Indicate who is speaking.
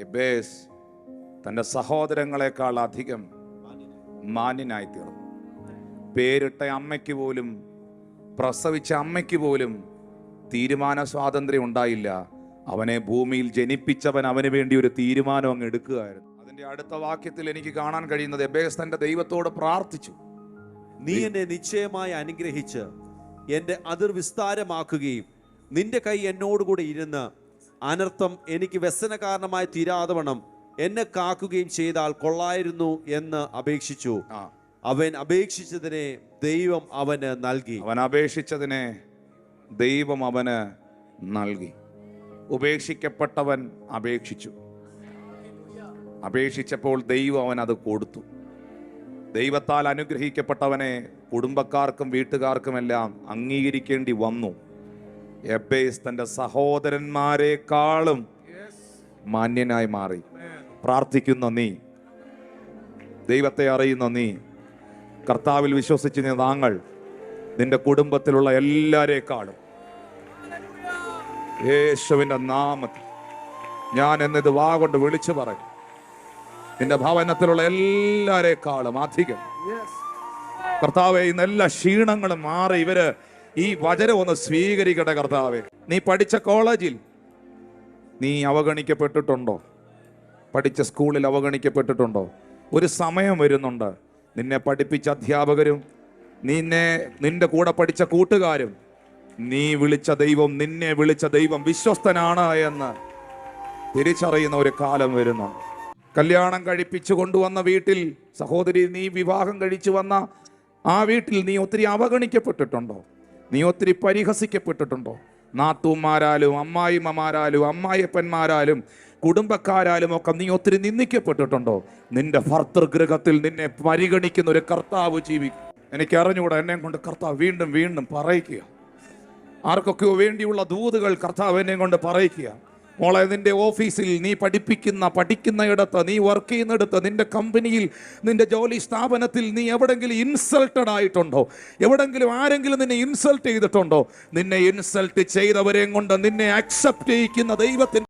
Speaker 1: എബേസ് തൻ്റെ സഹോദരങ്ങളെക്കാൾ അധികം മാന്യനായി തീർന്നു. പേരിട്ട അമ്മയ്ക്ക് പോലും, പ്രസവിച്ച അമ്മയ്ക്ക് പോലും തീരുമാന സ്വാതന്ത്ര്യം ഉണ്ടായില്ല. അവനെ ഭൂമിയിൽ ജനിപ്പിച്ചവൻ അവന് വേണ്ടി ഒരു തീരുമാനം അങ്ങ് എടുക്കുകയായിരുന്നു. അതിന്റെ അടുത്ത വാക്യത്തിൽ എനിക്ക് കാണാൻ കഴിയുന്നത്, എബേസ് തന്റെ ദൈവത്തോട് പ്രാർത്ഥിച്ചു,
Speaker 2: നീ എന്നെ നിശ്ചയമായി അനുഗ്രഹിച്ച് എന്റെ അതിർ വിസ്താരമാക്കുകയും നിന്റെ കൈ എന്നോടുകൂടെ ഇരുന്ന് അനർത്ഥം എനിക്ക് വ്യസന കാരണമായി തീരാതവണ്ണം എന്നെ കാക്കുകയും ചെയ്താൽ കൊള്ളായിരുന്നു എന്ന് അപേക്ഷിച്ചു. അവൻ അപേക്ഷിച്ചതിനെ ദൈവം അവന് നൽകി.
Speaker 1: അവൻ അപേക്ഷിച്ചതിനെ ദൈവം അവന് നൽകി. ഉപേക്ഷിക്കപ്പെട്ടവൻ അപേക്ഷിച്ചു. അപേക്ഷിച്ചപ്പോൾ ദൈവം അവൻ അത് കൊടുത്തു. ദൈവത്താൽ അനുഗ്രഹിക്കപ്പെട്ടവനെ കുടുംബക്കാർക്കും വീട്ടുകാർക്കുമെല്ലാം അംഗീകരിക്കേണ്ടി വന്നു. എബേസ് തൻ്റെ സഹോദരന്മാരെക്കാളും മാന്യനായി മാറി. പ്രാർത്ഥിക്കുന്ന നീ, ദൈവത്തെ അറിയുന്ന നീ, കർത്താവിൽ വിശ്വസിച്ച് താങ്കൾ നിന്റെ കുടുംബത്തിലുള്ള എല്ലാരേക്കാളും യേശുവിൻ്റെ നാമത്തിൽ ഞാൻ എന്നിത് വാ കൊണ്ട് വിളിച്ചു പറയും, നിന്റെ ഭവനത്തിലുള്ള എല്ലാരേക്കാളും അധികം കർത്താവെ ഇന്ന് എല്ലാ ക്ഷീണങ്ങളും മാറി ഇവര് ഈ വചനം ഒന്ന് സ്വീകരിക്കട്ടെ. കർത്താവെ, നീ പഠിച്ച കോളേജിൽ നീ അവഗണിക്കപ്പെട്ടിട്ടുണ്ടോ? പഠിച്ച സ്കൂളിൽ അവഗണിക്കപ്പെട്ടിട്ടുണ്ടോ? ഒരു സമയം വരുന്നുണ്ട് നിന്നെ പഠിപ്പിച്ച അധ്യാപകരും നിന്റെ കൂടെ പഠിച്ച കൂട്ടുകാരും നീ വിളിച്ച ദൈവം, നിന്നെ വിളിച്ച ദൈവം വിശ്വസ്തനാണ് എന്ന് തിരിച്ചറിയുന്ന ഒരു കാലം വരുന്നു. കല്യാണം കഴിപ്പിച്ചു കൊണ്ടുവന്ന വീട്ടിൽ, സഹോദരി, നീ വിവാഹം കഴിച്ചു വന്ന ആ വീട്ടിൽ നീ ഒത്തിരി അവഗണിക്കപ്പെട്ടിട്ടുണ്ടോ? നീ ഒത്തിരി പരിഹസിക്കപ്പെട്ടിട്ടുണ്ടോ? നാത്തൂമാരാലും അമ്മായിമ്മമാരാലും അമ്മായിയപ്പന്മാരാലും കുടുംബക്കാരാലും ഒക്കെ നീ ഒത്തിരി നിന്ദിക്കപ്പെട്ടിട്ടുണ്ടോ? നിന്റെ ഭർതൃഗൃഹത്തിൽ നിന്നെ പരിഗണിക്കുന്ന ഒരു കർത്താവ് ജീവിക്കും. എനിക്ക് അറിഞ്ഞുകൂടാ, എന്നെ കൊണ്ട് കർത്താവ് വീണ്ടും വീണ്ടും പറയിക്കുക. ആർക്കൊക്കെയോ വേണ്ടിയുള്ള ദൂതുകൾ കർത്താവ് എന്നെ കൊണ്ട് പറയിക്കുക. മോളെ, നിന്റെ ഓഫീസിൽ നീ പഠിക്കുന്ന ഇടത്ത്, നീ വർക്ക് ചെയ്യുന്നിടത്ത്, നിന്റെ കമ്പനിയിൽ, നിന്റെ ജോലി സ്ഥാപനത്തിൽ നീ എവിടെങ്കിലും ഇൻസൾട്ടഡ് ആയിട്ടുണ്ടോ? എവിടെങ്കിലും ആരെങ്കിലും നിന്നെ ഇൻസൾട്ട് ചെയ്തിട്ടുണ്ടോ? നിന്നെ ഇൻസൾട്ട് ചെയ്തവരെയും കൊണ്ട് നിന്നെ അക്സെപ്റ്റ് ചെയ്യിക്കുന്ന ദൈവത്തിന്